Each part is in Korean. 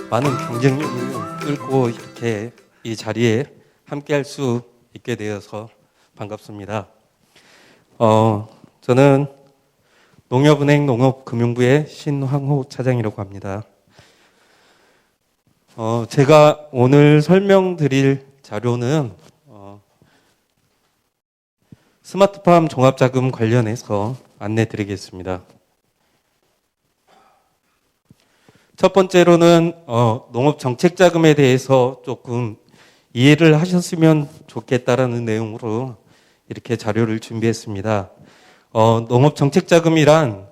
많은 경쟁력을 끌고 이렇게 이 자리에 함께할 수 있게 되어서 반갑습니다. 저는 농협은행 농업금융부의 신황호 차장이라고 합니다. 제가 오늘 설명드릴 자료는 스마트팜 종합자금 관련해서 안내드리겠습니다. 첫 번째로는 농업정책자금에 대해서 조금 이해를 하셨으면 좋겠다라는 내용으로 이렇게 자료를 준비했습니다. 농업정책자금이란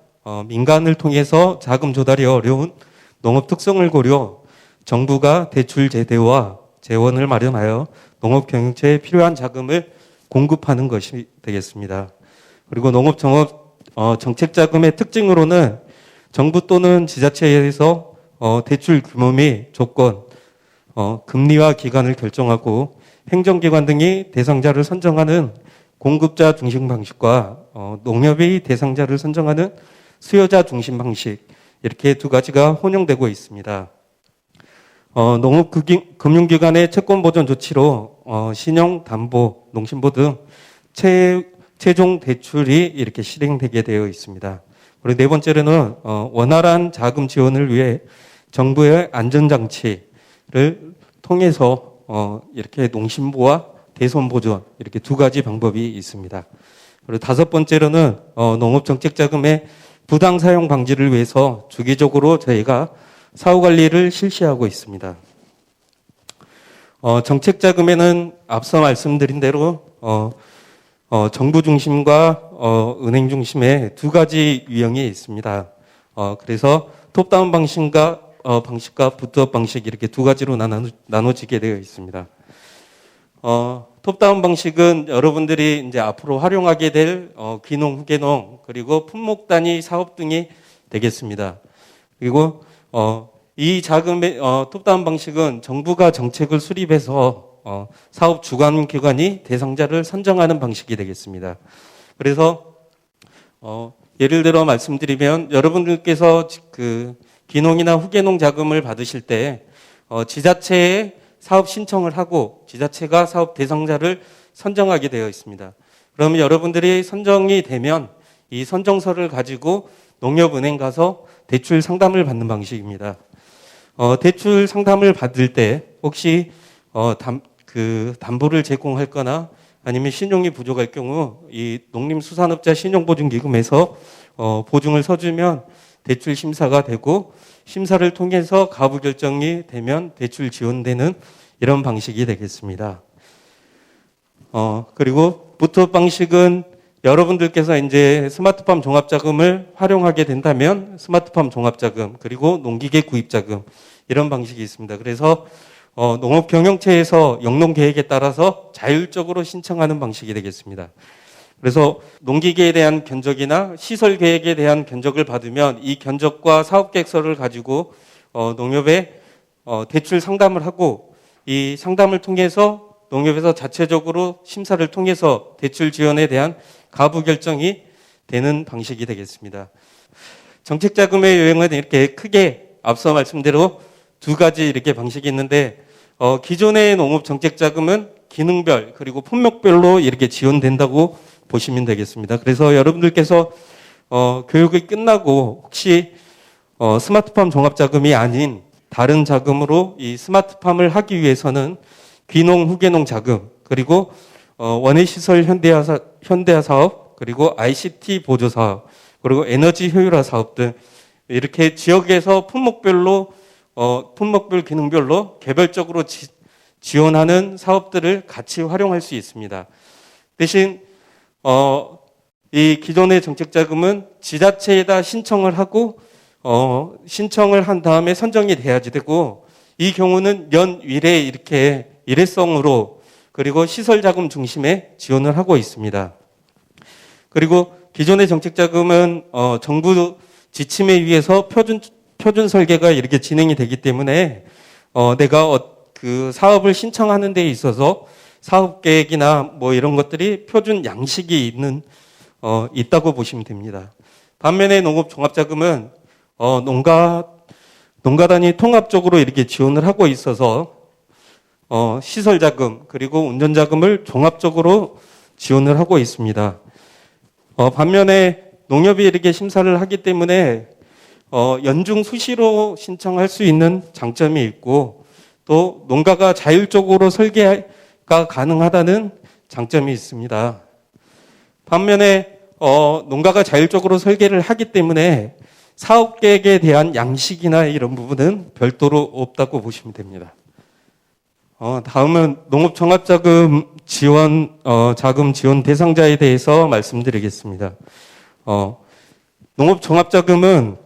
민간을 통해서 자금 조달이 어려운 농업 특성을 고려 정부가 대출 제도와 재원을 마련하여 농업 경영체에 필요한 자금을 공급하는 것이 되겠습니다. 그리고 농업정책자금의 특징으로는 정부 또는 지자체에서 대출 규모 및 조건, 금리와 기간을 결정하고 행정기관 등이 대상자를 선정하는 공급자 중심 방식과 농협이 대상자를 선정하는 수요자 중심 방식, 이렇게 두 가지가 혼용되고 있습니다. 농업금융기관의 채권보전 조치로 신용, 담보, 농심보 등 최종 대출이 이렇게 실행되게 되어 있습니다. 그리고 네 번째로는 원활한 자금 지원을 위해 정부의 안전장치를 통해서 이렇게 농심보와 대손보전 이렇게 두 가지 방법이 있습니다. 그리고 다섯 번째로는 농업정책자금의 부당 사용 방지를 위해서 주기적으로 저희가 사후관리를 실시하고 있습니다. 정책자금에는 앞서 말씀드린 대로 정부 중심과 은행 중심의 두 가지 유형이 있습니다. 그래서 톱다운 방식과 부트업 방식 이렇게 두 가지로 나눠지게 되어 있습니다. 톱다운 방식은 여러분들이 이제 앞으로 활용하게 될 귀농, 후계농 그리고 품목 단위 사업 등이 되겠습니다. 그리고 이 자금의 톱다운 방식은 정부가 정책을 수립해서 사업 주관 기관이 대상자를 선정하는 방식이 되겠습니다. 그래서 예를 들어 말씀드리면 여러분들께서 그 귀농이나 후계농 자금을 받으실 때 지자체에 사업 신청을 하고 지자체가 사업 대상자를 선정하게 되어 있습니다. 그러면 여러분들이 선정이 되면 이 선정서를 가지고 농협은행 가서 대출 상담을 받는 방식입니다. 대출 상담을 받을 때 혹시 담보를 제공할 거나 아니면 신용이 부족할 경우 이 농림수산업자 신용보증기금에서 보증을 서주면 대출 심사가 되고 심사를 통해서 가부 결정이 되면 대출 지원되는 이런 방식이 되겠습니다. 그리고 부트업 방식은 여러분들께서 이제 스마트팜 종합자금을 활용하게 된다면 스마트팜 종합자금 그리고 농기계 구입자금 이런 방식이 있습니다. 그래서 농업경영체에서 영농계획에 따라서 자율적으로 신청하는 방식이 되겠습니다. 그래서 농기계에 대한 견적이나 시설계획에 대한 견적을 받으면 이 견적과 사업계획서를 가지고 농협에 대출 상담을 하고 이 상담을 통해서 농협에서 자체적으로 심사를 통해서 대출 지원에 대한 가부 결정이 되는 방식이 되겠습니다. 정책자금의 유형은 이렇게 크게 앞서 말씀대로 두 가지 이렇게 방식이 있는데 기존의 농업정책자금은 기능별 그리고 품목별로 이렇게 지원된다고 보시면 되겠습니다. 그래서 여러분들께서 교육이 끝나고 혹시 스마트팜 종합자금이 아닌 다른 자금으로 이 스마트팜을 하기 위해서는 귀농, 후계농 자금 그리고 원해시설 현대화 사업 그리고 ICT 보조 사업 그리고 에너지 효율화 사업 등 이렇게 지역에서 품목별로 품목별 기능별로 개별적으로 지원하는 사업들을 같이 활용할 수 있습니다. 대신 이 기존의 정책자금은 지자체에다 신청을 하고 신청을 한 다음에 선정이 돼야지 되고 이 경우는 연일에 이렇게 일회성으로 그리고 시설자금 중심의 지원을 하고 있습니다. 그리고 기존의 정책자금은 정부 지침에 의해서 표준 설계가 이렇게 진행이 되기 때문에 내가 그 사업을 신청하는 데 있어서 사업 계획이나 뭐 이런 것들이 표준 양식이 있다고 보시면 됩니다. 반면에 농업 종합자금은 농가 농가단이 통합적으로 이렇게 지원을 하고 있어서 시설 자금 그리고 운전 자금을 종합적으로 지원을 하고 있습니다. 반면에 농협이 이렇게 심사를 하기 때문에 연중 수시로 신청할 수 있는 장점이 있고 또 농가가 자율적으로 설계가 가능하다는 장점이 있습니다. 반면에 농가가 자율적으로 설계를 하기 때문에 사업 계획에 대한 양식이나 이런 부분은 별도로 없다고 보시면 됩니다. 다음은 농업종합자금 지원, 자금 지원 대상자에 대해서 말씀드리겠습니다. 농업종합자금은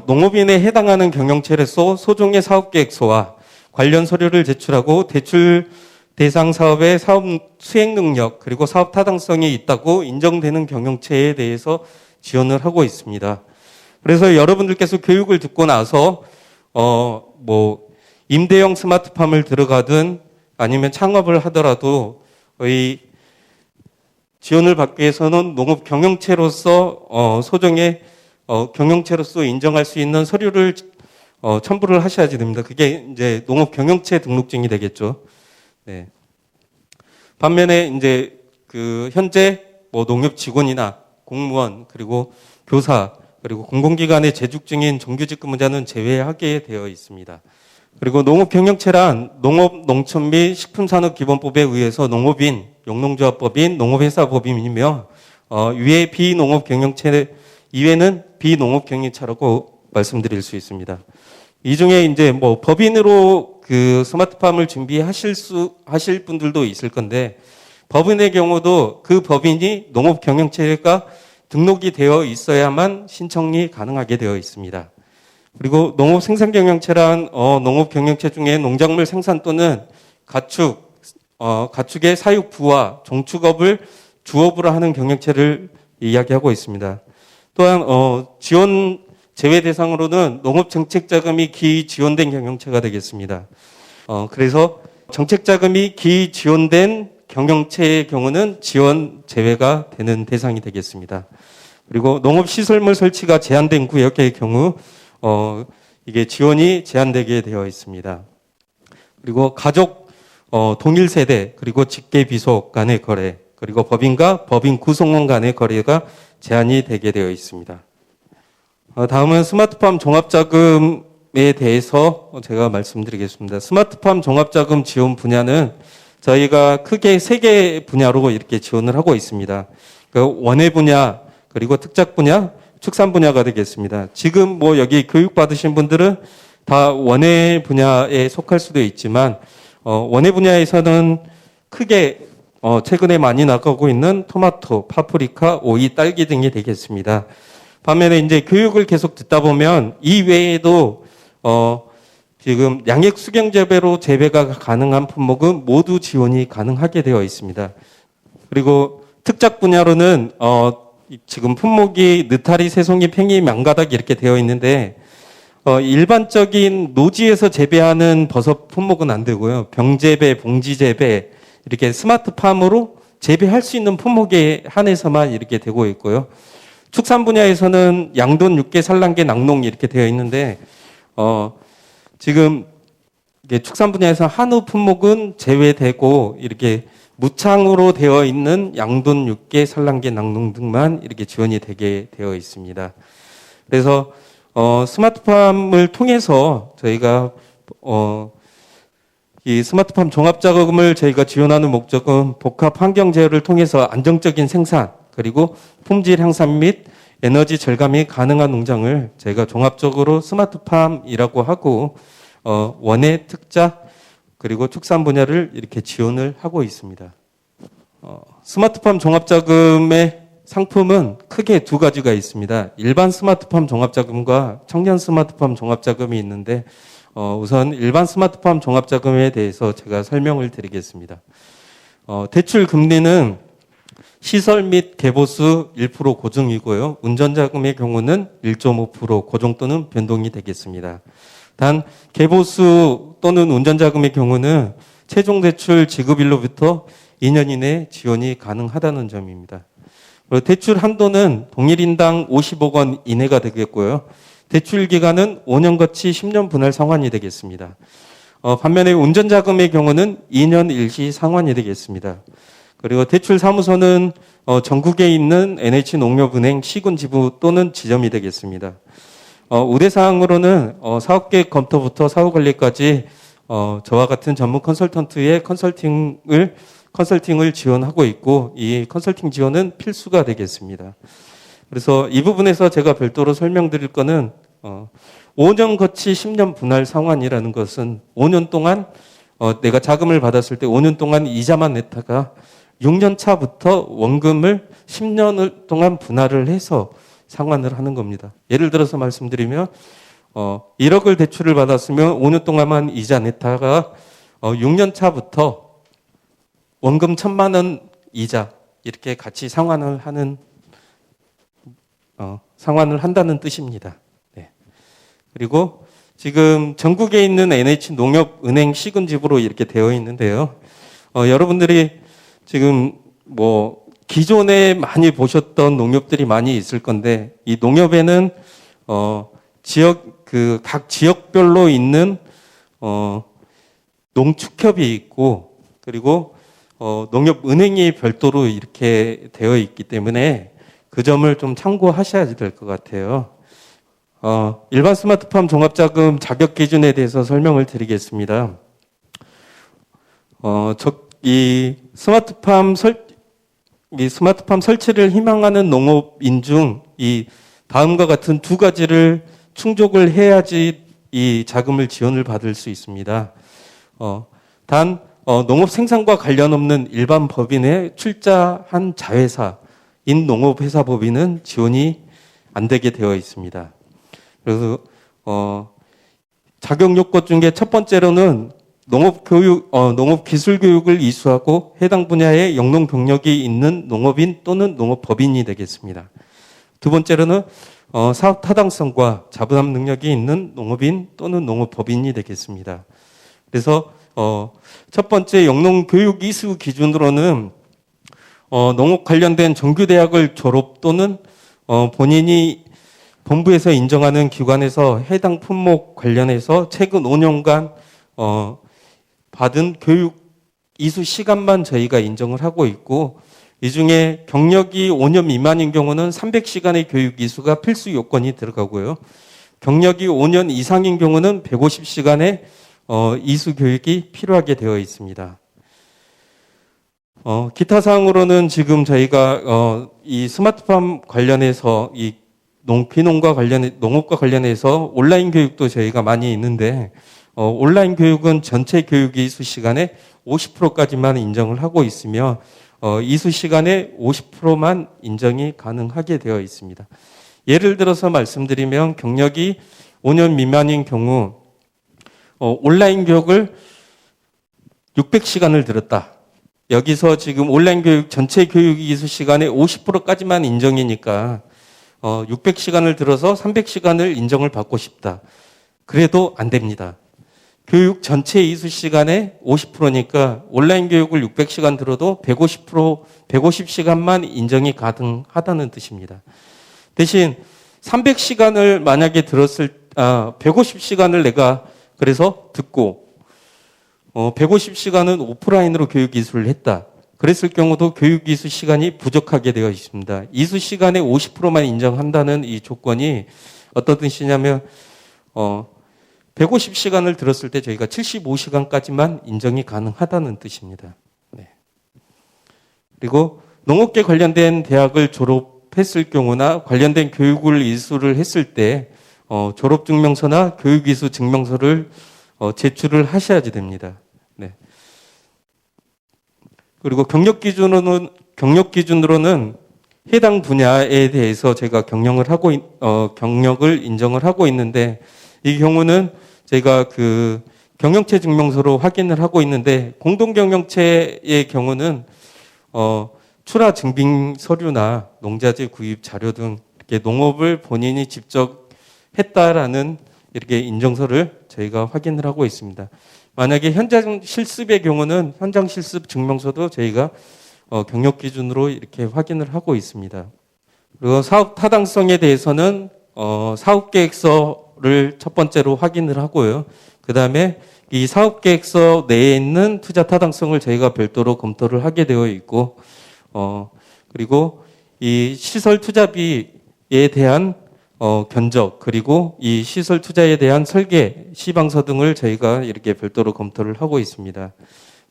농업인에 해당하는 경영체로서 소정의 사업계획서와 관련 서류를 제출하고 대출 대상 사업의 사업 수행 능력 그리고 사업 타당성이 있다고 인정되는 경영체에 대해서 지원을 하고 있습니다. 그래서 여러분들께서 교육을 듣고 나서 임대형 스마트팜을 들어가든 아니면 창업을 하더라도 이 지원을 받기 위해서는 농업 경영체로서 소정의 경영체로서 인정할 수 있는 서류를 첨부를 하셔야지 됩니다. 그게 이제 농업 경영체 등록증이 되겠죠. 네. 반면에 이제 현재 농협 직원이나 공무원 그리고 교사 그리고 공공기관에 재직 중인 정규직 근무자는 제외하게 되어 있습니다. 그리고 농업 경영체란 농업, 농촌 및 식품산업기본법에 의해서 농업인, 영농조합법인, 농업회사법인이며 위에 비농업 경영체 이외는 비농업 경영체라고 말씀드릴 수 있습니다. 이 중에 이제 법인으로 스마트팜을 하실 분들도 있을 건데 법인의 경우도 그 법인이 농업 경영체가 등록이 되어 있어야만 신청이 가능하게 되어 있습니다. 그리고 농업 생산 경영체란 농업 경영체 중에 농작물 생산 또는 가축의 사육 부와 종축업을 주업으로 하는 경영체를 이야기하고 있습니다. 또한 지원 제외 대상으로는 농업 정책 자금이 기지원된 경영체가 되겠습니다. 그래서 정책 자금이 기지원된 경영체의 경우는 지원 제외가 되는 대상이 되겠습니다. 그리고 농업 시설물 설치가 제한된 구역의 경우 이게 지원이 제한되게 되어 있습니다. 그리고 가족 동일 세대 그리고 직계 비속 간의 거래 그리고 법인과 법인 구성원 간의 거래가 제한이 되게 되어 있습니다. 다음은 스마트팜 종합자금에 대해서 제가 말씀드리겠습니다. 스마트팜 종합자금 지원 분야는 저희가 크게 3개 분야로 이렇게 지원을 하고 있습니다. 원예 분야, 그리고 특작 분야, 축산 분야가 되겠습니다. 지금 여기 교육 받으신 분들은 다 원예 분야에 속할 수도 있지만, 원예 분야에서는 크게 최근에 많이 나가고 있는 토마토, 파프리카, 오이, 딸기 등이 되겠습니다. 반면에 이제 교육을 계속 듣다 보면 이 외에도 지금 양액 수경 재배로 재배가 가능한 품목은 모두 지원이 가능하게 되어 있습니다. 그리고 특작 분야로는 지금 품목이 느타리, 새송이, 팽이, 망가닥 이렇게 되어 있는데 일반적인 노지에서 재배하는 버섯 품목은 안 되고요. 병재배, 봉지재배 이렇게 스마트팜으로 재배할 수 있는 품목에 한해서만 이렇게 되고 있고요. 축산 분야에서는 양돈, 육개, 산란계, 낙농 이렇게 되어 있는데 지금 이게 축산 분야에서 한우 품목은 제외되고 이렇게 무창으로 되어 있는 양돈, 육개, 산란계, 낙농 등만 이렇게 지원이 되게 되어 있습니다. 그래서 스마트팜을 통해서 저희가 이 스마트팜 종합자금을 저희가 지원하는 목적은 복합 환경 제어를 통해서 안정적인 생산 그리고 품질 향상 및 에너지 절감이 가능한 농장을 저희가 종합적으로 스마트팜이라고 하고 원예, 특작 그리고 축산 분야를 이렇게 지원을 하고 있습니다. 스마트팜 종합자금의 상품은 크게 2가지가 있습니다. 일반 스마트팜 종합자금과 청년 스마트팜 종합자금이 있는데 우선 일반 스마트팜 종합자금에 대해서 제가 설명을 드리겠습니다. 대출 금리는 시설 및 개보수 1% 고정이고요. 운전자금의 경우는 1.5% 고정 또는 변동이 되겠습니다. 단 개보수 또는 운전자금의 경우는 최종 대출 지급일로부터 2년 이내 지원이 가능하다는 점입니다. 그리고 대출 한도는 동일인당 50억 원 이내가 되겠고요. 대출 기간은 5년 거치 10년 분할 상환이 되겠습니다. 반면에 운전자금의 경우는 2년 일시 상환이 되겠습니다. 그리고 대출 사무소는 전국에 있는 NH농협은행 시군지부 또는 지점이 되겠습니다. 우대사항으로는 사업계획 검토부터 사후관리까지 저와 같은 전문 컨설턴트의 컨설팅을 지원하고 있고, 이 컨설팅 지원은 필수가 되겠습니다. 그래서 이 부분에서 제가 별도로 설명드릴 거는 5년 거치 10년 분할 상환이라는 것은 5년 동안 내가 자금을 받았을 때 5년 동안 이자만 냈다가 6년 차부터 원금을 10년 동안 분할을 해서 상환을 하는 겁니다. 예를 들어서 말씀드리면 1억을 대출을 받았으면 5년 동안만 이자 냈다가 6년 차부터 원금 1,000만 원 이자 이렇게 같이 상환을 한다는 뜻입니다. 네. 그리고 지금 전국에 있는 NH농협은행 시군지부로 이렇게 되어 있는데요. 여러분들이 지금 기존에 많이 보셨던 농협들이 많이 있을 건데, 이 농협에는 각 지역별로 있는 농축협이 있고, 그리고 농협은행이 별도로 이렇게 되어 있기 때문에 그 점을 좀 참고하셔야 될 것 같아요. 일반 스마트팜 종합자금 자격 기준에 대해서 설명을 드리겠습니다. 이 스마트팜 설치를 희망하는 농업인 중 이 다음과 같은 두 가지를 충족을 해야지 이 자금을 지원을 받을 수 있습니다. 단 농업 생산과 관련 없는 일반 법인에 출자한 자회사인 농업회사법인은 지원이 안 되게 되어 있습니다. 그래서 자격 요건 중에 첫 번째로는 농업기술교육을 이수하고 해당 분야의 영농 경력이 있는 농업인 또는 농업법인이 되겠습니다. 두 번째로는 사업 타당성과 자부담 능력이 있는 농업인 또는 농업법인이 되겠습니다. 그래서 첫 번째 영농교육 이수 기준으로는 농업 관련된 정규대학을 졸업 또는 본인이 본부에서 인정하는 기관에서 해당 품목 관련해서 최근 5년간 받은 교육 이수 시간만 저희가 인정을 하고 있고, 이 중에 경력이 5년 미만인 경우는 300시간의 교육 이수가 필수 요건이 들어가고요. 경력이 5년 이상인 경우는 150시간의 이수 교육이 필요하게 되어 있습니다. 기타 사항으로는 지금 저희가 이 스마트팜 관련해서 이 농업과 관련해서 온라인 교육도 저희가 많이 있는데, 온라인 교육은 전체 교육 이수 시간의 50%까지만 인정을 하고 있으며, 이수 시간의 50%만 인정이 가능하게 되어 있습니다. 예를 들어서 말씀드리면 경력이 5년 미만인 경우 온라인 교육을 600시간을 들었다. 여기서 지금 온라인 교육 전체 교육 이수 시간의 50%까지만 인정이니까 600시간을 들어서 300시간을 인정을 받고 싶다. 그래도 안 됩니다. 교육 전체 이수 시간의 50%니까 온라인 교육을 600시간 들어도 150시간만 인정이 가능하다는 뜻입니다. 대신 300시간을 만약에 150시간을 내가 그래서 듣고 150시간은 오프라인으로 교육 이수를 했다. 그랬을 경우도 교육 이수 시간이 부족하게 되어 있습니다. 이수 시간의 50%만 인정한다는 이 조건이 어떤 뜻이냐면 150시간을 들었을 때 저희가 75시간까지만 인정이 가능하다는 뜻입니다. 네. 그리고 농업계 관련된 대학을 졸업했을 경우나 관련된 교육을 이수를 했을 때 졸업증명서나 교육이수 증명서를 제출을 하셔야지 됩니다. 네. 그리고 경력 기준으로는 해당 분야에 대해서 제가 경력을 인정을 하고 있는데, 이 경우는 제가 그 경영체 증명서로 확인을 하고 있는데, 공동경영체의 경우는 출하 증빙 서류나 농자재 구입 자료 등 이렇게 농업을 본인이 직접 했다라는 이렇게 인정서를 저희가 확인을 하고 있습니다. 만약에 현장 실습의 경우는 현장 실습 증명서도 저희가 경력 기준으로 이렇게 확인을 하고 있습니다. 그리고 사업 타당성에 대해서는 사업계획서를 첫 번째로 확인을 하고요. 그 다음에 이 사업계획서 내에 있는 투자 타당성을 저희가 별도로 검토를 하게 되어 있고, 그리고 이 시설 투자비에 대한 견적, 그리고 이 시설 투자에 대한 설계, 시방서 등을 저희가 이렇게 별도로 검토를 하고 있습니다.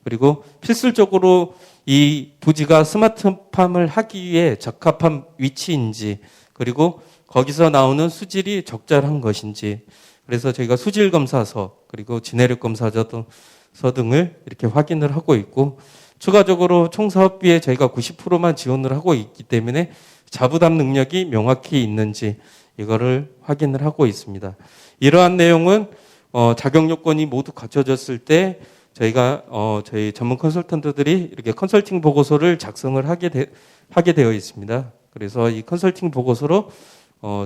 그리고 필수적으로 이 부지가 스마트팜을 하기 위해 적합한 위치인지, 그리고 거기서 나오는 수질이 적절한 것인지, 그래서 저희가 수질 검사서, 그리고 진해력 검사서 등을 이렇게 확인을 하고 있고, 추가적으로 총 사업비에 저희가 90%만 지원을 하고 있기 때문에 자부담 능력이 명확히 있는지 이거를 확인을 하고 있습니다. 이러한 내용은 자격 요건이 모두 갖춰졌을 때 저희가 저희 전문 컨설턴트들이 이렇게 컨설팅 보고서를 작성을 하게 되어 있습니다. 그래서 이 컨설팅 보고서로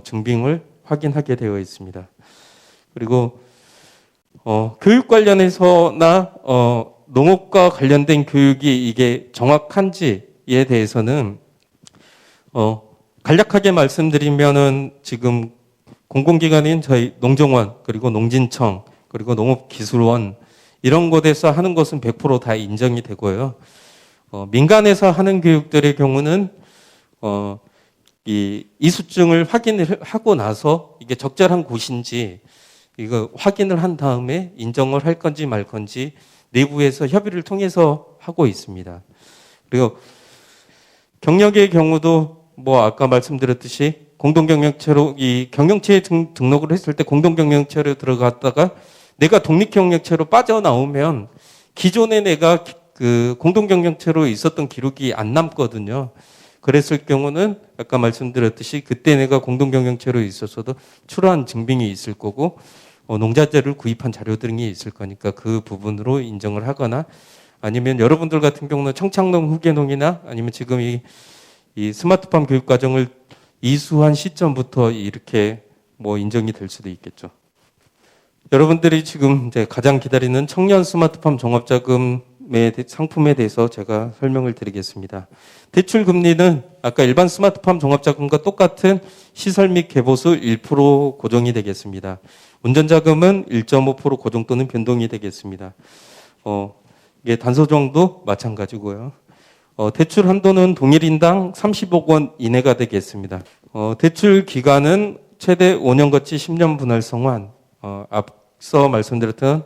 증빙을 확인하게 되어 있습니다. 그리고 교육 관련해서나 농업과 관련된 교육이 이게 정확한지에 대해서는 간략하게 말씀드리면은 지금 공공기관인 저희 농정원, 그리고 농진청, 그리고 농업기술원 이런 곳에서 하는 것은 100% 다 인정이 되고요. 민간에서 하는 교육들의 경우는 이 이수증을 확인을 하고 나서 이게 적절한 곳인지 이거 확인을 한 다음에 인정을 할 건지 말 건지 내부에서 협의를 통해서 하고 있습니다. 그리고 경력의 경우도 뭐 아까 말씀드렸듯이 공동경영체로 이 경영체에 등록을 했을 때 공동경영체로 들어갔다가 내가 독립경영체로 빠져나오면 기존에 내가 그 공동경영체로 있었던 기록이 안 남거든요. 그랬을 경우는 아까 말씀드렸듯이 그때 내가 공동경영체로 있었어도 출한 증빙이 있을 거고 농자재를 구입한 자료 등이 있을 거니까 그 부분으로 인정을 하거나 아니면 여러분들 같은 경우는 청창농 후계농이나 아니면 지금 이 스마트팜 교육과정을 이수한 시점부터 이렇게 뭐 인정이 될 수도 있겠죠. 여러분들이 지금 이제 가장 기다리는 청년 스마트팜 종합자금의 상품에 대해서 제가 설명을 드리겠습니다. 대출 금리는 아까 일반 스마트팜 종합자금과 똑같은 시설 및 개보수 1% 고정이 되겠습니다. 운전자금은 1.5% 고정 또는 변동이 되겠습니다. 이게 단소정도 마찬가지고요. 대출 한도는 동일인당 30억 원 이내가 되겠습니다. 대출 기간은 최대 5년 거치 10년 분할 성환. 앞서 말씀드렸던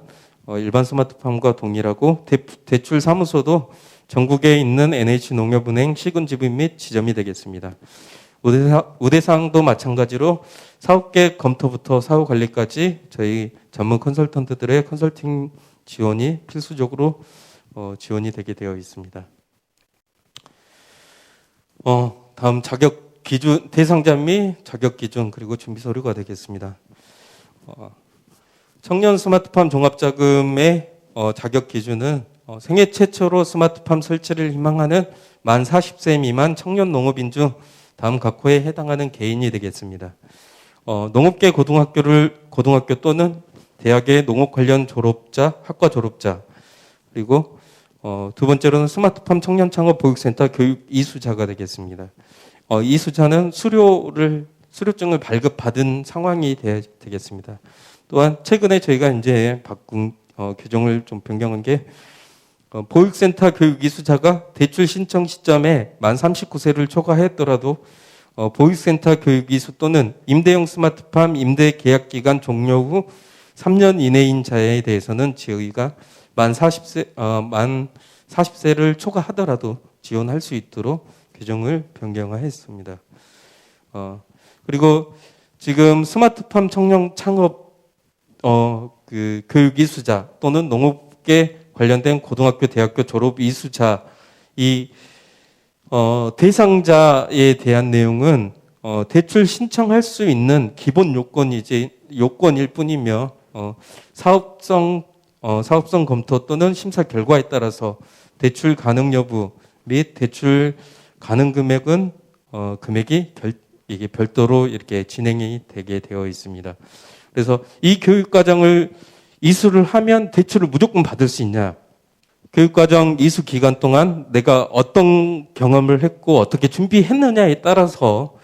일반 스마트팜과 동일하고 대출 사무소도 전국에 있는 NH농협은행 시군지부 및 지점이 되겠습니다. 우대사항도 마찬가지로 사업계획 검토부터 사후 관리까지 저희 전문 컨설턴트들의 컨설팅 지원이 필수적으로 지원이 되게 되어 있습니다. 다음 자격 기준, 대상자 및 자격 기준 그리고 준비 서류가 되겠습니다. 청년 스마트팜 종합자금의 자격 기준은 생애 최초로 스마트팜 설치를 희망하는 만 40세 미만 청년 농업인 중 다음 각호에 해당하는 개인이 되겠습니다. 농업계 고등학교 또는 대학의 농업 관련 졸업자, 학과 졸업자, 그리고 두 번째로는 스마트팜 청년 창업 보육센터 교육 이수자가 되겠습니다. 이수자는 수료증을 발급받은 상황이 되겠습니다. 또한 최근에 저희가 이제 바꾼 규정을 좀 변경한 게 보육센터 교육 이수자가 대출 신청 시점에 만 39세를 초과했더라도 보육센터 교육 이수 또는 임대용 스마트팜 임대 계약 기간 종료 후 3년 이내인 자에 대해서는 저희가 만 40세를 초과하더라도 지원할 수 있도록 규정을 변경하였습니다. 그리고 지금 스마트팜 청년 창업 그 교육 이수자 또는 농업계 관련된 고등학교, 대학교 졸업 이수자 이 대상자에 대한 내용은 대출 신청할 수 있는 기본 요건일 뿐이며 사업성 검토 또는 심사 결과에 따라서 대출 가능 여부 및 대출 가능 금액은 금액이 이게 별도로 이렇게 진행이 되게 되어 있습니다. 그래서 이 교육과정을 이수를 하면 대출을 무조건 받을 수 있냐? 교육과정 이수 기간 동안 내가 어떤 경험을 했고 어떻게 준비했느냐에 따라서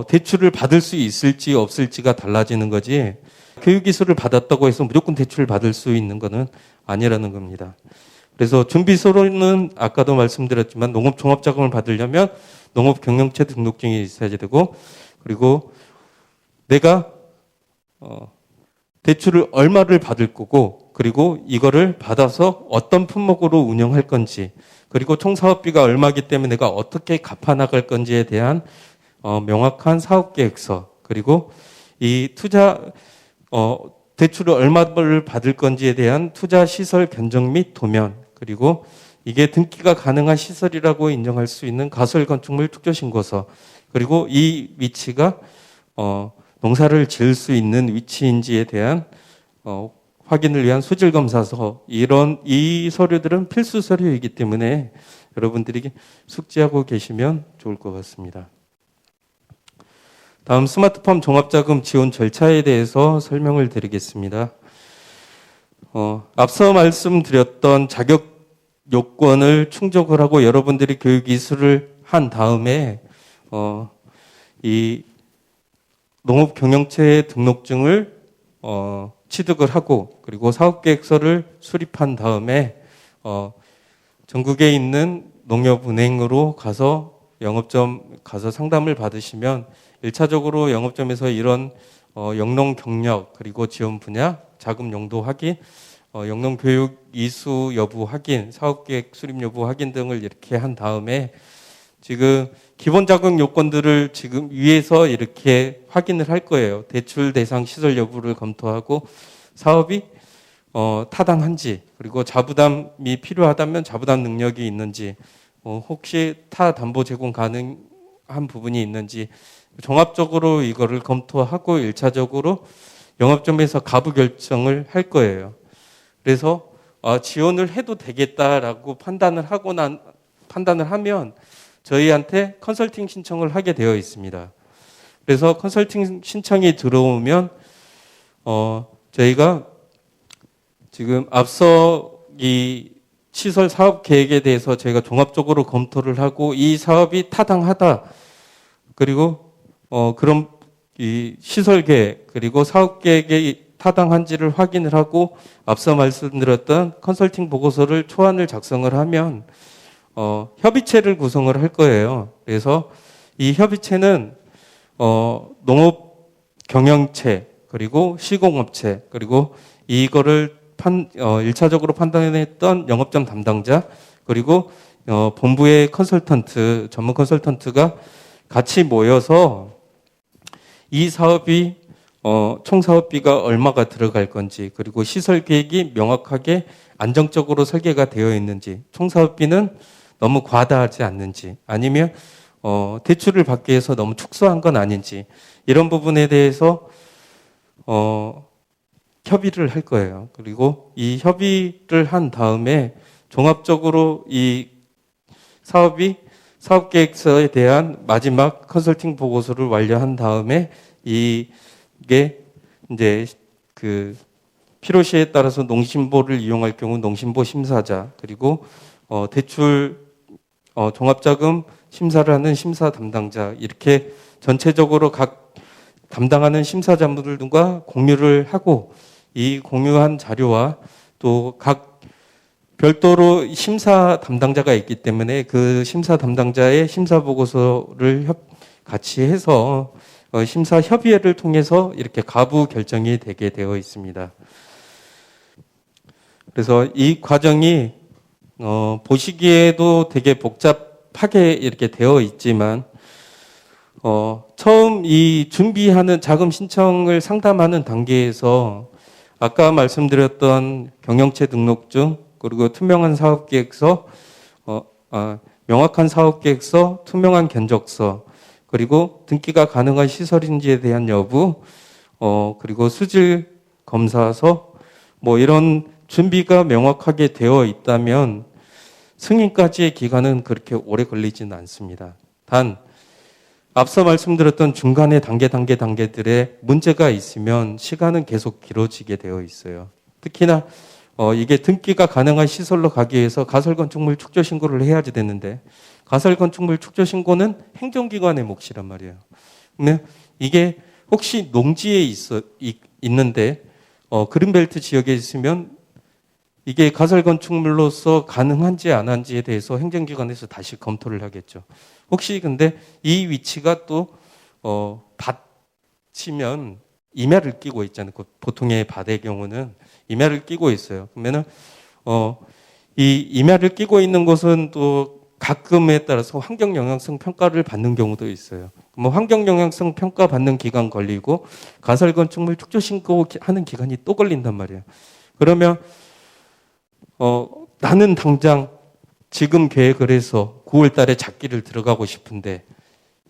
대출을 받을 수 있을지 없을지가 달라지는 거지, 교육이수를 받았다고 해서 무조건 대출을 받을 수 있는 거는 아니라는 겁니다. 그래서 준비서류는 아까도 말씀드렸지만 농업종합자금을 받으려면 농업경영체 등록증이 있어야 되고, 그리고 내가 대출을 얼마를 받을 거고, 그리고 이거를 받아서 어떤 품목으로 운영할 건지, 그리고 총 사업비가 얼마기 때문에 내가 어떻게 갚아 나갈 건지에 대한 명확한 사업계획서, 그리고 이 대출을 얼마를 받을 건지에 대한 투자 시설 견적 및 도면, 그리고 이게 등기가 가능한 시설이라고 인정할 수 있는 가설 건축물 축조 신고서, 그리고 이 위치가 농사를 지을 수 있는 위치인지에 대한 확인을 위한 수질 검사서, 이 서류들은 필수 서류이기 때문에 여러분들이 숙지하고 계시면 좋을 것 같습니다. 다음 스마트팜 종합자금 지원 절차에 대해서 설명을 드리겠습니다. 앞서 말씀드렸던 자격 요건을 충족을 하고 여러분들이 교육 이수를 한 다음에 이 농업 경영체 등록증을 취득을 하고, 그리고 사업계획서를 수립한 다음에 전국에 있는 농협은행으로 가서 영업점 가서 상담을 받으시면 1차적으로 영업점에서 이런 영농 경력, 그리고 지원 분야, 자금 용도 확인, 영농 교육 이수 여부 확인, 사업계획 수립 여부 확인 등을 이렇게 한 다음에 지금 기본 자격 요건들을 지금 위에서 이렇게 확인을 할 거예요. 대출 대상 시설 여부를 검토하고, 사업이 타당한지, 그리고 자부담이 필요하다면 자부담 능력이 있는지, 혹시 타 담보 제공 가능한 부분이 있는지 종합적으로 이거를 검토하고 1차적으로 영업점에서 가부 결정을 할 거예요. 그래서 지원을 해도 되겠다라고 판단을 하면 저희한테 컨설팅 신청을 하게 되어 있습니다. 그래서 컨설팅 신청이 들어오면 저희가 지금 앞서 이 시설 사업 계획에 대해서 저희가 종합적으로 검토를 하고, 이 사업이 타당하다, 그리고 그럼 이 시설 계획, 그리고 사업 계획이 타당한지를 확인을 하고, 앞서 말씀드렸던 컨설팅 보고서를 초안을 작성을 하면 협의체를 구성을 할 거예요. 그래서 이 협의체는 농업 경영체, 그리고 시공업체, 그리고 이거를 1차적으로 판단했던 영업점 담당자, 그리고 본부의 컨설턴트, 전문 컨설턴트가 같이 모여서 이 사업이 총 사업비가 얼마가 들어갈 건지, 그리고 시설 계획이 명확하게 안정적으로 설계가 되어 있는지, 총 사업비는 너무 과다하지 않는지, 아니면 대출을 받기 위해서 너무 축소한 건 아닌지, 이런 부분에 대해서 협의를 할 거예요. 그리고 이 협의를 한 다음에 종합적으로 이 사업계획서에 대한 마지막 컨설팅 보고서를 완료한 다음에 이게 이제 그 필요시에 따라서 농심보를 이용할 경우 농심보 심사자, 그리고 대출 종합자금 심사를 하는 심사 담당자, 이렇게 전체적으로 각 담당하는 심사자분들과 공유를 하고, 이 공유한 자료와 또 각 별도로 심사 담당자가 있기 때문에 그 심사 담당자의 심사 보고서를 같이 해서 심사 협의회를 통해서 이렇게 가부 결정이 되게 되어 있습니다. 그래서 이 과정이 보시기에도 되게 복잡하게 이렇게 되어 있지만, 처음 이 준비하는 자금 신청을 상담하는 단계에서 아까 말씀드렸던 경영체 등록증, 그리고 투명한 사업계획서, 명확한 사업계획서, 투명한 견적서, 그리고 등기가 가능한 시설인지에 대한 여부, 그리고 수질 검사서, 뭐 이런 준비가 명확하게 되어 있다면 승인까지의 기간은 그렇게 오래 걸리지는 않습니다. 단 앞서 말씀드렸던 중간의 단계들의 문제가 있으면 시간은 계속 길어지게 되어 있어요. 특히나 이게 등기가 가능한 시설로 가기 위해서 가설건축물 축조 신고를 해야지 되는데, 가설건축물 축조 신고는 행정기관의 몫이란 말이에요. 그러면 이게 혹시 농지에 있는데 그린벨트 지역에 있으면 이게 가설 건축물로서 가능한지 안 한지에 대해서 행정기관에서 다시 검토를 하겠죠. 혹시 근데 이 위치가 또 밭이면 임야를 끼고 있잖아요. 보통의 밭의 경우는 임야를 끼고 있어요. 그러면은 이 임야를 끼고 있는 곳은 또 가끔에 따라서 환경 영향성 평가를 받는 경우도 있어요. 뭐 환경 영향성 평가 받는 기간 걸리고 가설 건축물 축조 신고하는 기간이 또 걸린단 말이에요. 그러면 나는 당장 지금 계획을 해서 9월 달에 작기를 들어가고 싶은데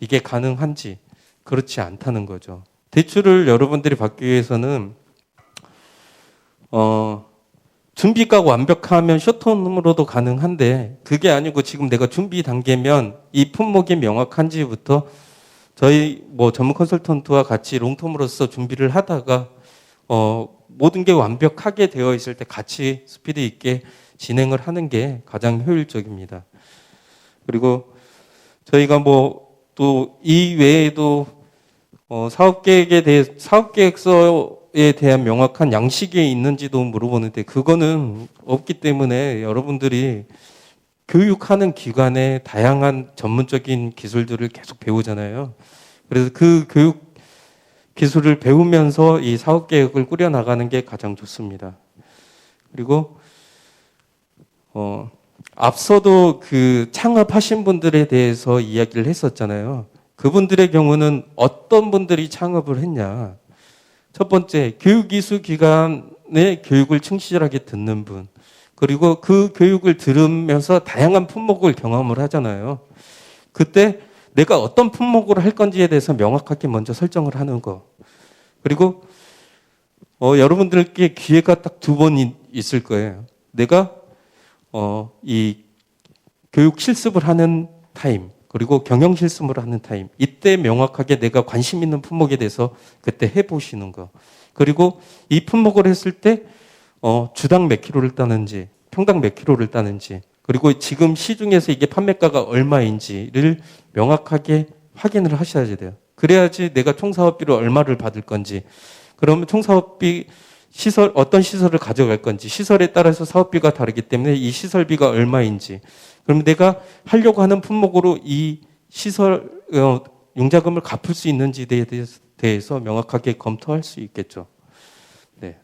이게 가능한지 그렇지 않다는 거죠. 대출을 여러분들이 받기 위해서는 준비가 완벽하면 숏텀으로도 가능한데 그게 아니고 지금 내가 준비 단계면 이 품목이 명확한지부터 저희 뭐 전문 컨설턴트와 같이 롱텀으로서 준비를 하다가 모든 게 완벽하게 되어 있을 때 같이 스피드 있게 진행을 하는 게 가장 효율적입니다. 그리고 저희가 뭐 또 이 외에도 사업계획서에 대한 명확한 양식이 있는지도 물어보는데 그거는 없기 때문에 여러분들이 교육하는 기관에 다양한 전문적인 기술들을 계속 배우잖아요. 그래서 그 교육 기술을 배우면서 이 사업계획을 꾸려나가는 게 가장 좋습니다. 그리고 앞서도 그 창업하신 분들에 대해서 이야기를 했었잖아요. 그분들의 경우는 어떤 분들이 창업을 했냐. 첫 번째, 교육이수기관의 교육을 충실하게 듣는 분. 그리고 그 교육을 들으면서 다양한 품목을 경험을 하잖아요. 그때 내가 어떤 품목으로 할 건지에 대해서 명확하게 먼저 설정을 하는 거. 그리고 여러분들께 기회가 딱 2번 있을 거예요. 내가 이 교육 실습을 하는 타임, 그리고 경영 실습을 하는 타임. 이때 명확하게 내가 관심 있는 품목에 대해서 그때 해보시는 거. 그리고 이 품목을 했을 때 주당 몇 킬로를 따는지, 평당 몇 킬로를 따는지, 그리고 지금 시중에서 이게 판매가가 얼마인지를 명확하게 확인을 하셔야 돼요. 그래야지 내가 총사업비로 얼마를 받을 건지, 그러면 총사업비 어떤 시설을 가져갈 건지, 시설에 따라서 사업비가 다르기 때문에 이 시설비가 얼마인지, 그럼 내가 하려고 하는 품목으로 이 시설 융자금을 갚을 수 있는지에 대해서 명확하게 검토할 수 있겠죠. 네.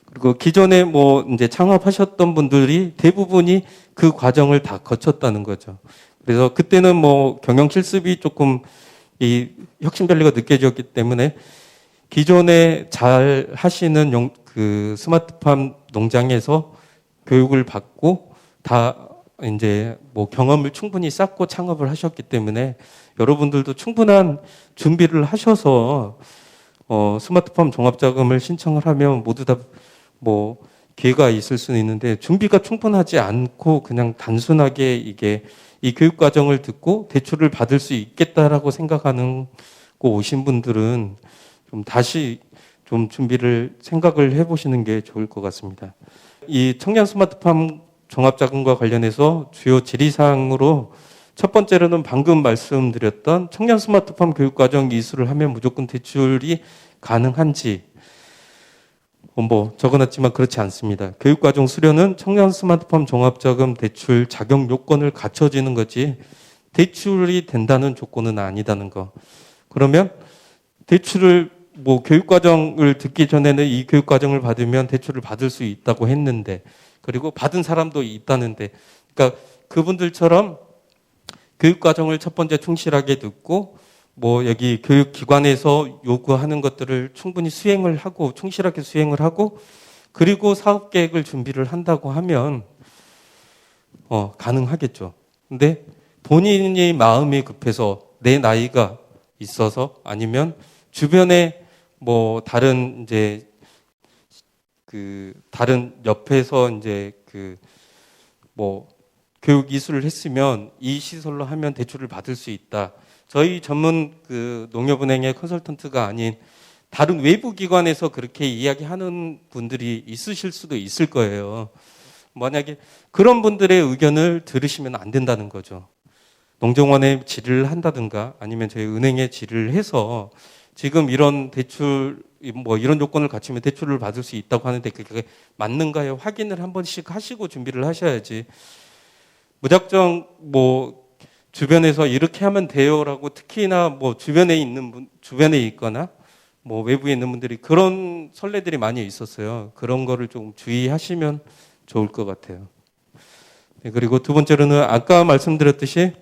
그리고 기존에 뭐 이제 창업하셨던 분들이 대부분이 그 과정을 다 거쳤다는 거죠. 그래서 그때는 뭐 경영 실습이 조금 이 혁신밸리가 느껴졌기 때문에 기존에 잘 하시는 그 스마트팜 농장에서 교육을 받고 다 이제 뭐 경험을 충분히 쌓고 창업을 하셨기 때문에 여러분들도 충분한 준비를 하셔서 스마트팜 종합자금을 신청을 하면 모두 다 뭐 기회가 있을 수는 있는데 준비가 충분하지 않고 그냥 단순하게 이게 이 교육 과정을 듣고 대출을 받을 수 있겠다라고 생각하는 거 오신 분들은 좀 다시 좀 준비를 생각을 해보시는 게 좋을 것 같습니다. 이 청년 스마트팜 종합자금과 관련해서 주요 질의사항으로 첫 번째로는 방금 말씀드렸던 청년 스마트팜 교육과정 이수를 하면 무조건 대출이 가능한지 뭐 적어놨지만 그렇지 않습니다. 교육과정 수료는 청년 스마트팜 종합자금 대출 자격 요건을 갖춰지는 거지 대출이 된다는 조건은 아니다는 거. 그러면 대출을 뭐 교육과정을 듣기 전에는 이 교육과정을 받으면 대출을 받을 수 있다고 했는데 그리고 받은 사람도 있다는데 그러니까 그분들처럼 교육과정을 첫 번째 충실하게 듣고 뭐 여기 교육기관에서 요구하는 것들을 충분히 수행을 하고 충실하게 수행을 하고 그리고 사업계획을 준비를 한다고 하면 가능하겠죠. 근데 본인이 마음이 급해서 내 나이가 있어서 아니면 주변에 뭐 다른 이제 그 다른 옆에서 이제 그 뭐 교육 이수를 했으면 이 시설로 하면 대출을 받을 수 있다. 저희 전문 그 농협은행의 컨설턴트가 아닌 다른 외부 기관에서 그렇게 이야기하는 분들이 있으실 수도 있을 거예요. 만약에 그런 분들의 의견을 들으시면 안 된다는 거죠. 농정원에 질의를 한다든가 아니면 저희 은행에 질의를 해서 지금 이런 대출 뭐 이런 조건을 갖추면 대출을 받을 수 있다고 하는데 그게 맞는가요? 확인을 한 번씩 하시고 준비를 하셔야지. 무작정 뭐 주변에서 이렇게 하면 돼요라고 특히나 뭐 주변에 있거나 뭐 외부에 있는 분들이 그런 선례들이 많이 있었어요. 그런 거를 좀 주의하시면 좋을 것 같아요. 네, 그리고 두 번째로는 아까 말씀드렸듯이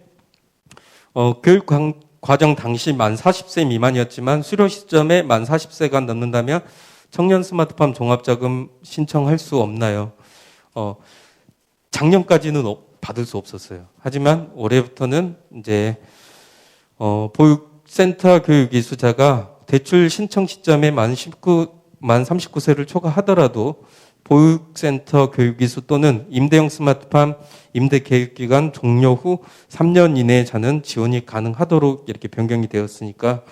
교육 과정 당시 만 40세 미만이었지만 수료 시점에 만 40세가 넘는다면 청년 스마트팜 종합자금 신청할 수 없나요? 작년까지는 받을 수 없었어요. 하지만 올해부터는 이제 보육센터 교육이수자가 대출 신청 시점에 만 39세를 초과하더라도 보육센터 교육이수 또는 임대형 스마트팜 임대 계획기간 종료 후 3년 이내의 자는 지원이 가능하도록 이렇게 변경이 되었으니까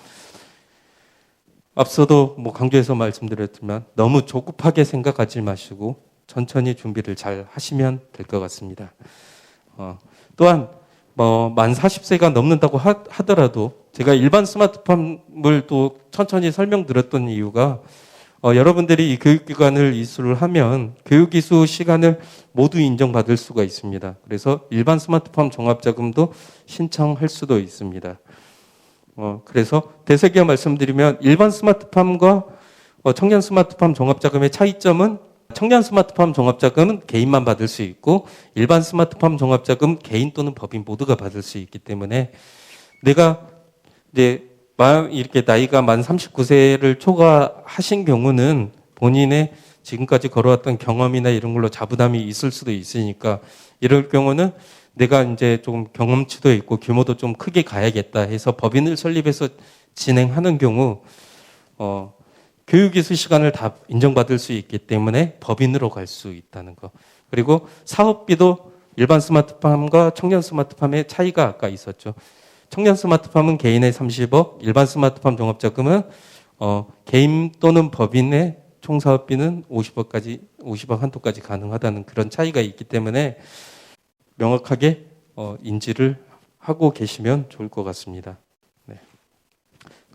앞서도 뭐 강조해서 말씀드렸지만 너무 조급하게 생각하지 마시고 천천히 준비를 잘 하시면 될 것 같습니다. 또한 만 40세가 넘는다고 하더라도 제가 일반 스마트팜을 또 천천히 설명드렸던 이유가 여러분들이 이 교육기관을 이수를 하면 교육이수 시간을 모두 인정받을 수가 있습니다. 그래서 일반 스마트팜 종합자금도 신청할 수도 있습니다. 그래서 되새겨 말씀드리면 일반 스마트팜과 청년 스마트팜 종합자금의 차이점은 청년 스마트팜 종합자금은 개인만 받을 수 있고 일반 스마트팜 종합자금 개인 또는 법인 모두가 받을 수 있기 때문에 내가 이제 이렇게 나이가 만 39세를 초과하신 경우는 본인의 지금까지 걸어왔던 경험이나 이런 걸로 자부담이 있을 수도 있으니까 이럴 경우는 내가 이제 좀 경험치도 있고 규모도 좀 크게 가야겠다 해서 법인을 설립해서 진행하는 경우 교육이수 시간을 다 인정받을 수 있기 때문에 법인으로 갈 수 있다는 거. 그리고 사업비도 일반 스마트팜과 청년 스마트팜의 차이가 아까 있었죠. 청년 스마트팜은 개인의 30억, 일반 스마트팜 종합자금은 개인 또는 법인의 총 사업비는 50억 한도까지 가능하다는 그런 차이가 있기 때문에 명확하게 인지를 하고 계시면 좋을 것 같습니다. 네.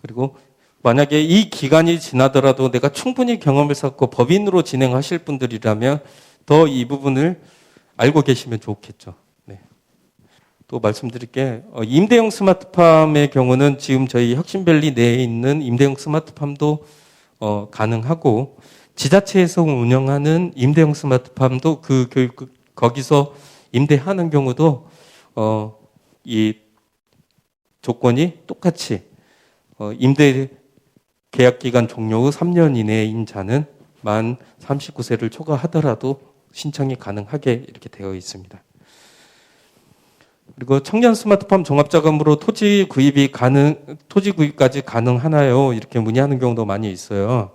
그리고 만약에 이 기간이 지나더라도 내가 충분히 경험을 쌓고 법인으로 진행하실 분들이라면 더 이 부분을 알고 계시면 좋겠죠. 네. 또 말씀드릴 게 임대형 스마트팜의 경우는 지금 저희 혁신밸리 내에 있는 임대형 스마트팜도 가능하고 지자체에서 운영하는 임대형 스마트팜도 거기서 임대하는 경우도 이 조건이 똑같이 임대 계약 기간 종료 후 3년 이내인 자는 만 39세를 초과하더라도 신청이 가능하게 이렇게 되어 있습니다. 그리고 청년 스마트팜 종합자금으로 토지 구입까지 가능하나요? 이렇게 문의하는 경우도 많이 있어요.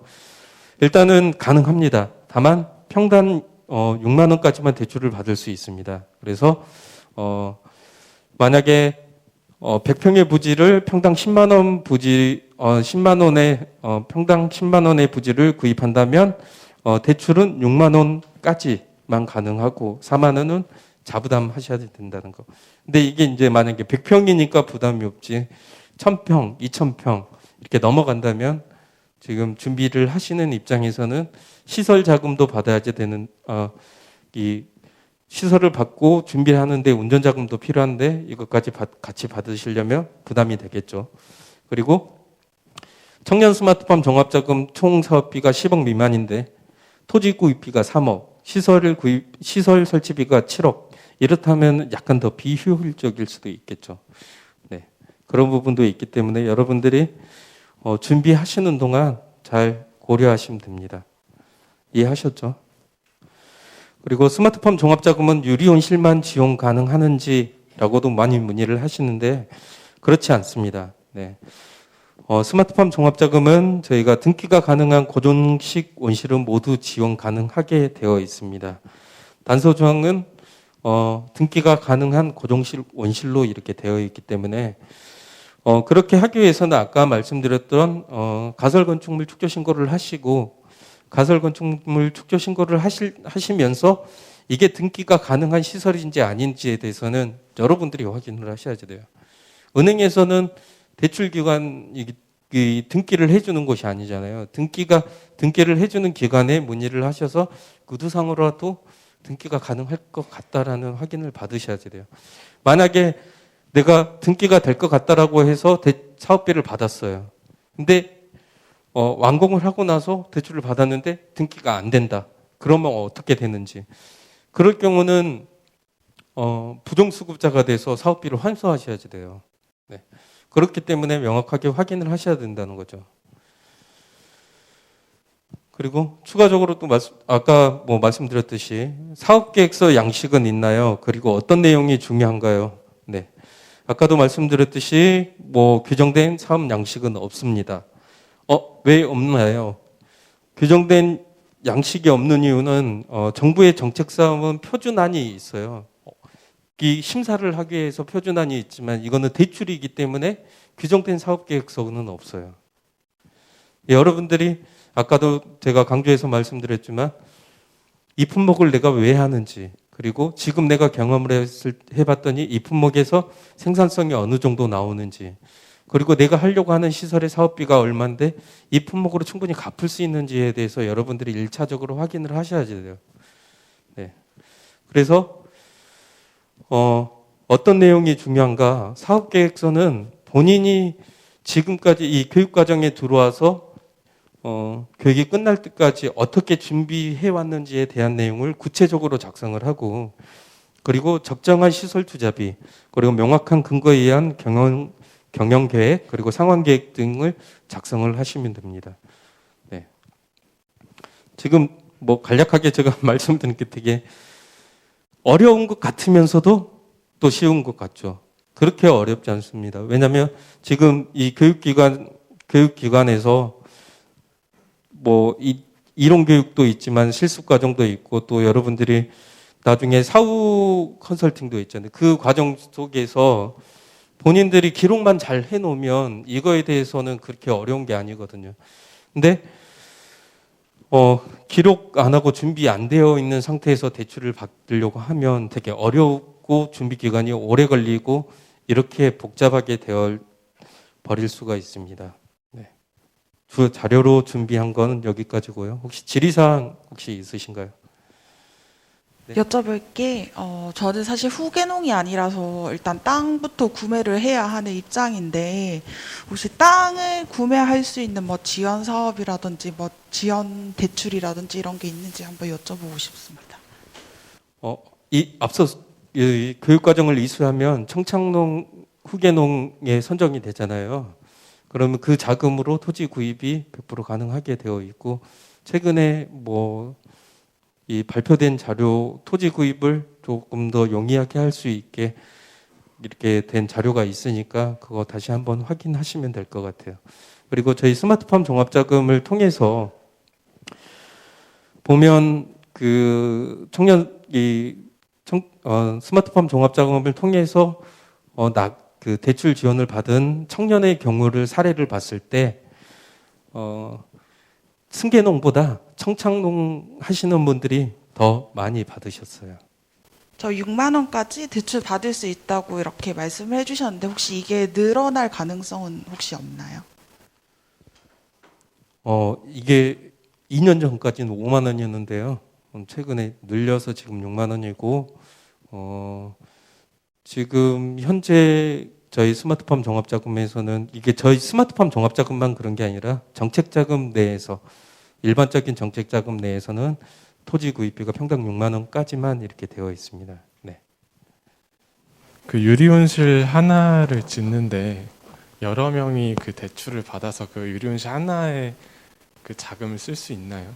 일단은 가능합니다. 다만 평당 6만 원까지만 대출을 받을 수 있습니다. 그래서 만약에 100평의 부지를 평당 10만 원 평당 10만 원의 부지를 구입한다면 대출은 6만 원까지만 가능하고 4만 원은 자부담 하셔야 된다는 거. 근데 이게 이제 만약에 100평이니까 부담이 없지 1000평, 2000평 이렇게 넘어간다면 지금 준비를 하시는 입장에서는 시설 자금도 받아야 되는 이 시설을 받고 준비를 하는데 운전 자금도 필요한데 이것까지 같이 받으시려면 부담이 되겠죠. 그리고 청년 스마트팜 종합자금 총 사업비가 10억 미만인데 토지 구입비가 3억, 시설 설치비가 7억. 이렇다면 약간 더 비효율적일 수도 있겠죠. 네. 그런 부분도 있기 때문에 여러분들이 준비하시는 동안 잘 고려하시면 됩니다. 이해하셨죠? 그리고 스마트팜 종합자금은 유리온실만 지원 가능하는지라고도 많이 문의를 하시는데 그렇지 않습니다. 네. 스마트팜 종합자금은 저희가 등기가 가능한 고정식 온실은 모두 지원 가능하게 되어 있습니다. 단서조항은 등기가 가능한 고정식 온실로 이렇게 되어 있기 때문에 그렇게 하기 위해서는 아까 말씀드렸던 가설건축물 축조신고를 하시고 가설건축물 축조신고를 하시면서 이게 등기가 가능한 시설인지 아닌지에 대해서는 여러분들이 확인을 하셔야 돼요. 은행에서는 대출기관 이 등기를 해주는 곳이 아니잖아요. 등기를 해주는 기관에 문의를 하셔서 구두상으로라도 등기가 가능할 것 같다라는 확인을 받으셔야 돼요. 만약에 내가 등기가 될 것 같다라고 해서 사업비를 받았어요. 근데 완공을 하고 나서 대출을 받았는데 등기가 안 된다. 그러면 어떻게 되는지. 그럴 경우는 부정수급자가 돼서 사업비를 환수하셔야 돼요. 네. 그렇기 때문에 명확하게 확인을 하셔야 된다는 거죠. 그리고 추가적으로 또 아까 말씀드렸듯이 사업계획서 양식은 있나요? 그리고 어떤 내용이 중요한가요? 네. 아까도 말씀드렸듯이 규정된 사업 양식은 없습니다. 왜 없나요? 규정된 양식이 없는 이유는 정부의 정책 사업은 표준안이 있어요. 이 심사를 하기 위해서 표준안이 있지만 이거는 대출이기 때문에 규정된 사업계획서는 없어요. 여러분들이 아까도 제가 강조해서 말씀드렸지만 이 품목을 내가 왜 하는지, 그리고 지금 내가 경험을 해봤더니 이 품목에서 생산성이 어느 정도 나오는지, 그리고 내가 하려고 하는 시설의 사업비가 얼마인데 이 품목으로 충분히 갚을 수 있는지에 대해서 여러분들이 1차적으로 확인을 하셔야 돼요. 네. 그래서 어떤 내용이 중요한가? 사업계획서는 본인이 지금까지 이 교육과정에 들어와서 교육이 끝날 때까지 어떻게 준비해 왔는지에 대한 내용을 구체적으로 작성을 하고, 그리고 적정한 시설 투자비, 그리고 명확한 근거에 의한 경영 계획, 그리고 상황 계획 등을 작성을 하시면 됩니다. 네. 지금 간략하게 제가 말씀드린 게 되게 어려운 것 같으면서도 또 쉬운 것 같죠. 그렇게 어렵지 않습니다. 왜냐하면 지금 이 교육기관에서 이론 교육도 있지만 실습 과정도 있고, 또 여러분들이 나중에 사후 컨설팅도 있잖아요. 그 과정 속에서 본인들이 기록만 잘 해놓으면 이거에 대해서는 그렇게 어려운 게 아니거든요. 근데 기록 안 하고 준비 안 되어 있는 상태에서 대출을 받으려고 하면 되게 어렵고 준비 기간이 오래 걸리고 이렇게 복잡하게 되어 버릴 수가 있습니다. 네. 주 자료로 준비한 건 여기까지고요. 혹시 질의사항 혹시 있으신가요? 네. 여쭤볼 게 저는 사실 후계농이 아니라서 일단 땅부터 구매를 해야 하는 입장인데, 혹시 땅을 구매할 수 있는 지원 사업이라든지 지원 대출이라든지 이런 게 있는지 한번 여쭤보고 싶습니다. 앞서 이 교육과정을 이수하면 청창농 후계농에 선정이 되잖아요. 그러면 그 자금으로 토지 구입이 100% 가능하게 되어 있고, 최근에 이 발표된 자료, 토지 구입을 조금 더 용이하게 할 수 있게 이렇게 된 자료가 있으니까 그거 다시 한번 확인하시면 될 것 같아요. 그리고 저희 스마트팜 종합자금을 통해서 보면 스마트팜 종합자금을 통해서 그 대출 지원을 받은 청년의 경우를 사례를 봤을 때 승계농보다 청창농 하시는 분들이 더 많이 받으셨어요. 저 6만 원까지 대출 받을 수 있다고 이렇게 말씀을 해주셨는데, 혹시 이게 늘어날 가능성은 혹시 없나요? 이게 2년 전까지는 5만 원이었는데요. 최근에 늘려서 지금 6만 원이고, 지금 현재 저희 스마트팜 종합자금에서는 이게 저희 스마트팜 종합자금만 그런 게 아니라 정책자금 내에서, 일반적인 정책자금 내에서는 토지 구입비가 평당 6만 원까지만 이렇게 되어 있습니다. 네. 그 유리온실 하나를 짓는데 여러 명이 그 대출을 받아서 그 유리온실 하나에 그 자금을 쓸 수 있나요?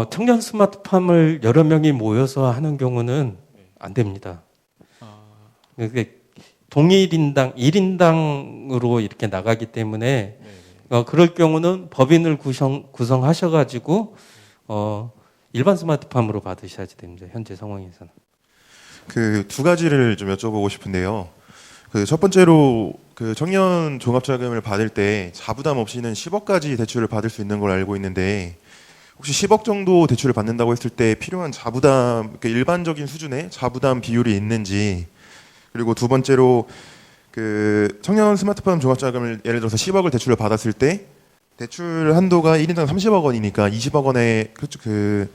청년 스마트팜을 여러 명이 모여서 하는 경우는 안 됩니다. 그게 동일인당, 1인당으로 이렇게 나가기 때문에 그럴 경우는 법인을 구성하셔가지고 일반 스마트팜으로 받으셔야 됩니다. 현재 상황에서는. 그 두 가지를 좀 여쭤보고 싶은데요. 그 첫 번째로 그 청년 종합자금을 받을 때 자부담 없이는 10억까지 대출을 받을 수 있는 걸 알고 있는데, 혹시 10억 정도 대출을 받는다고 했을 때 필요한 자부담, 그러니까 일반적인 수준의 자부담 비율이 있는지, 그리고 두 번째로 그 청년 스마트팜 종합자금을 예를 들어서 10억을 대출을 받았을 때 대출 한도가 1인당 30억 원이니까 20억 원의 그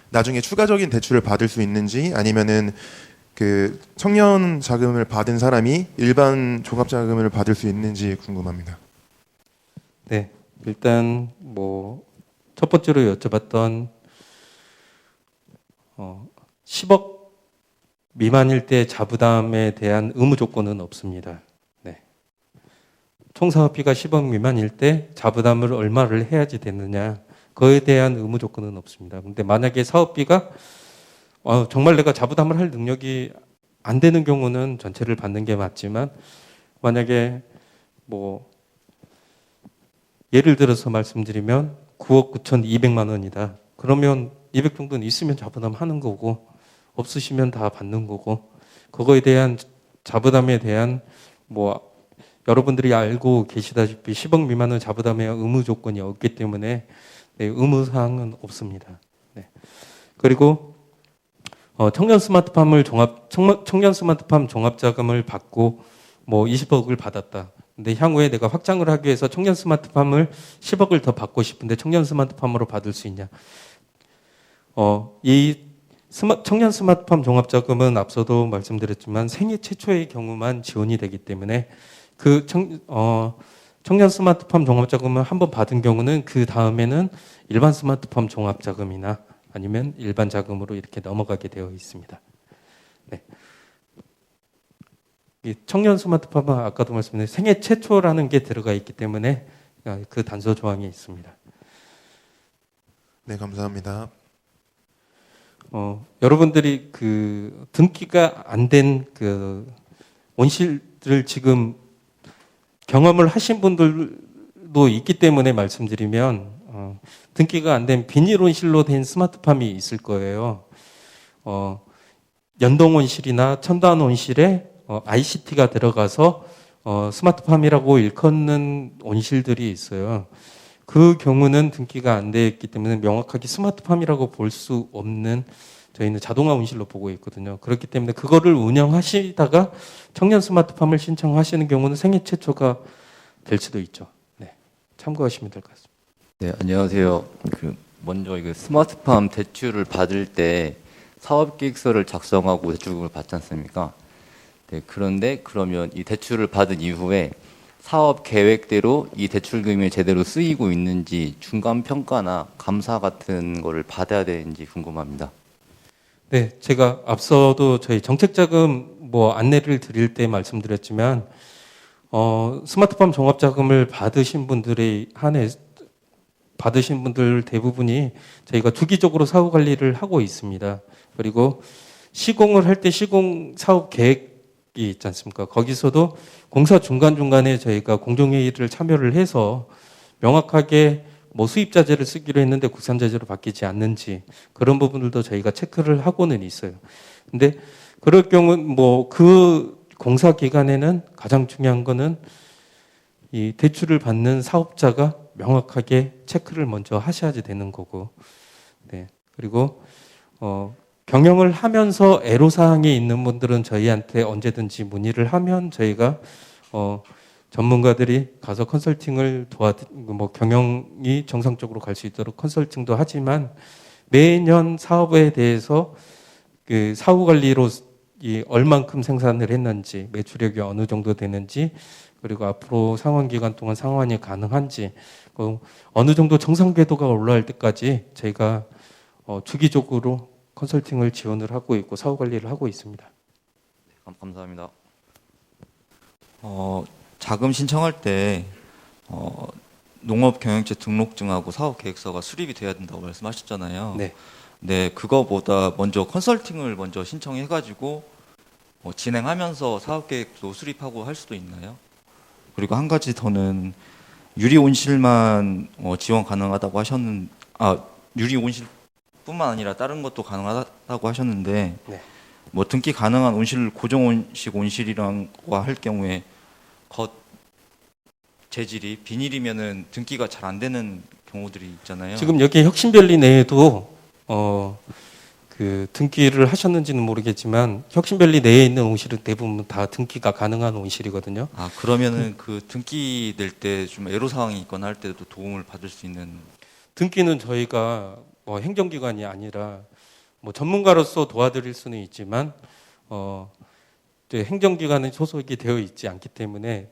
나중에 추가적인 대출을 받을 수 있는지, 아니면은 그 청년 자금을 받은 사람이 일반 종합자금을 받을 수 있는지 궁금합니다. 네, 일단 뭐 첫 번째로 여쭤봤던 10억 미만일 때 자부담에 대한 의무 조건은 없습니다. 네. 총 사업비가 10억 미만일 때 자부담을 얼마를 해야지 되느냐, 그에 대한 의무 조건은 없습니다. 근데 만약에 사업비가 정말 내가 자부담을 할 능력이 안 되는 경우는 전체를 받는 게 맞지만, 만약에 뭐 예를 들어서 말씀드리면 9억 9,200만 원이다. 그러면 200 정도는 있으면 자부담 하는 거고, 없으시면 다 받는 거고, 그거에 대한 자부담에 대한 뭐 여러분들이 알고 계시다시피 10억 미만은 자부담에 의무 조건이 없기 때문에 네, 의무 사항은 없습니다. 네. 그리고 청년 스마트팜 종합자금을 받고 뭐 20억을 받았다. 근데 향후에 내가 확장을 하기 위해서 청년 스마트팜을 10억을 더 받고 싶은데 청년 스마트팜으로 받을 수 있냐? 이 청년 스마트팜 종합자금은 앞서도 말씀드렸지만 생애 최초의 경우만 지원이 되기 때문에 그 청년 스마트팜 종합자금을 한번 받은 경우는 그 다음에는 일반 스마트팜 종합자금이나 아니면 일반 자금으로 이렇게 넘어가게 되어 있습니다. 네. 이 청년 스마트팜은 아까도 말씀드린 생애 최초라는 게 들어가 있기 때문에 그 단서 조항이 있습니다. 네, 감사합니다. 여러분들이 그 등기가 안 된 그 온실을 지금 경험을 하신 분들도 있기 때문에 말씀드리면, 등기가 안 된 비닐 온실로 된 스마트팜이 있을 거예요. 연동 온실이나 첨단 온실에 ICT가 들어가서 스마트팜이라고 일컫는 온실들이 있어요. 그 경우는 등기가 안 되어 있기 때문에 명확하게 스마트팜이라고 볼 수 없는, 저희는 자동화 온실로 보고 있거든요. 그렇기 때문에 그거를 운영하시다가 청년 스마트팜을 신청하시는 경우는 생애 최초가 될 수도 있죠. 네, 참고하시면 될 것 같습니다. 네, 안녕하세요. 먼저 스마트팜 대출을 받을 때 사업계획서를 작성하고 대출금을 받지 않습니까? 네, 그런데 그러면 이 대출을 받은 이후에 사업 계획대로 이 대출금이 제대로 쓰이고 있는지 중간 평가나 감사 같은 거를 받아야 되는지 궁금합니다. 네, 제가 앞서도 저희 정책자금 뭐 안내를 드릴 때 말씀드렸지만, 스마트팜 종합자금을 받으신 분들의 받으신 분들 대부분이 저희가 주기적으로 사후 관리를 하고 있습니다. 그리고 시공을 할 때 시공 사업 계획이 있지 않습니까? 거기서도 공사 중간중간에 저희가 공정회의를 참여를 해서 명확하게 뭐 수입자재를 쓰기로 했는데 국산자재로 바뀌지 않는지 그런 부분들도 저희가 체크를 하고는 있어요. 근데 그럴 경우 뭐 그 공사 기간에는 가장 중요한 거는 이 대출을 받는 사업자가 명확하게 체크를 먼저 하셔야지 되는 거고, 네. 그리고 경영을 하면서 애로사항이 있는 분들은 저희한테 언제든지 문의를 하면 저희가 전문가들이 가서 컨설팅을 뭐 경영이 정상적으로 갈 수 있도록 컨설팅도 하지만, 매년 사업에 대해서 그 사후 관리로 이 얼만큼 생산을 했는지, 매출액이 어느 정도 되는지, 그리고 앞으로 상환 기간 동안 상환이 가능한지, 어느 정도 정상 궤도가 올라갈 때까지 저희가 주기적으로 컨설팅을 지원을 하고 있고 사후 관리를 하고 있습니다. 감사합니다. 자금 신청할 때 농업 경영체 등록증하고 사업 계획서가 수립이 돼야 된다고 말씀하셨잖아요. 네. 네, 그거보다 먼저 컨설팅을 먼저 신청해가지고 진행하면서 사업 계획도 수립하고 할 수도 있나요? 그리고 한 가지 더는 유리 온실만 지원 가능하다고 유리 온실뿐만 아니라 다른 것도 가능하다고 하셨는데, 네. 뭐 등기 가능한 온실 고정 온식 온실이라고 할 경우에 재질이 비닐이면은 등기가 잘 안 되는 경우들이 있잖아요. 지금 여기 혁신밸리 내에도 그 등기를 하셨는지는 모르겠지만 혁신밸리 내에 있는 온실은 대부분 다 등기가 가능한 온실이거든요. 아, 그러면은 그 등기 낼 때 좀 애로 사항이 있거나 할 때도 도움을 받을 수 있는. 등기는 저희가 뭐 행정기관이 아니라 뭐 전문가로서 도와드릴 수는 있지만 이제 행정기관에 소속이 되어 있지 않기 때문에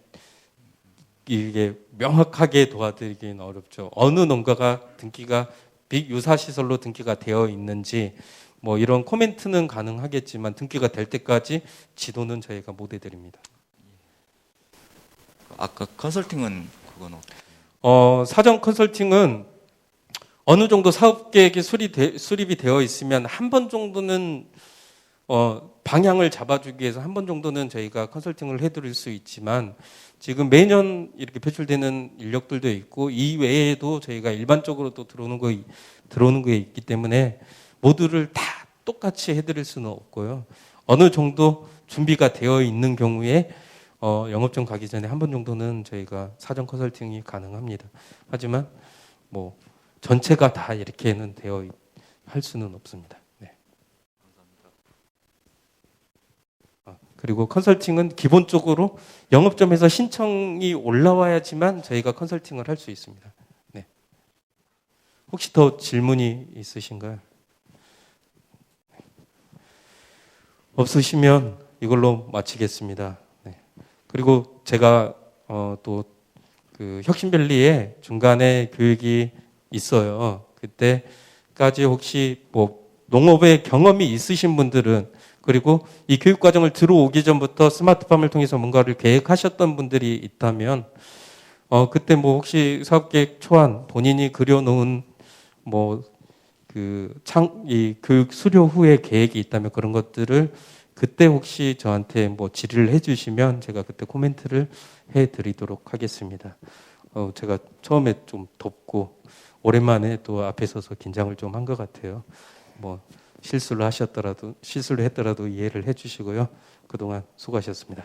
이게 명확하게 도와드리기는 어렵죠. 어느 농가가 등기가 비유사시설로 등기가 되어 있는지 뭐 이런 코멘트는 가능하겠지만 등기가 될 때까지 지도는 저희가 못 해드립니다. 아까 컨설팅은 그건 어떻게? 사전 컨설팅은 어느 정도 사업 계획이 수립이 되어 있으면 한 번 정도는 방향을 잡아주기 위해서 한 번 정도는 저희가 컨설팅을 해드릴 수 있지만 지금 매년 이렇게 배출되는 인력들도 있고 이 외에도 저희가 일반적으로 또 들어오는 게 있기 때문에 모두를 다 똑같이 해드릴 수는 없고요. 어느 정도 준비가 되어 있는 경우에 영업전 가기 전에 한 번 정도는 저희가 사전 컨설팅이 가능합니다. 하지만 뭐 전체가 다 이렇게는 할 수는 없습니다. 네. 그리고 컨설팅은 기본적으로 영업점에서 신청이 올라와야지만 저희가 컨설팅을 할 수 있습니다. 네. 혹시 더 질문이 있으신가요? 없으시면 이걸로 마치겠습니다. 네. 그리고 제가 또 그 혁신밸리에 중간에 교육이 있어요. 그때까지 혹시 뭐 농업에 경험이 있으신 분들은 그리고 이 교육 과정을 들어오기 전부터 스마트팜을 통해서 뭔가를 계획하셨던 분들이 있다면 그때 뭐 혹시 사업계획 초안 본인이 그려놓은 뭐 이 교육 수료 후에 계획이 있다면 그런 것들을 그때 혹시 저한테 뭐 질의를 해주시면 제가 그때 코멘트를 해드리도록 하겠습니다. 제가 처음에 좀 덥고 오랜만에 또 앞에 서서 긴장을 좀 한 것 같아요. 뭐 실수를 했더라도 이해를 해주시고요. 그동안 수고하셨습니다.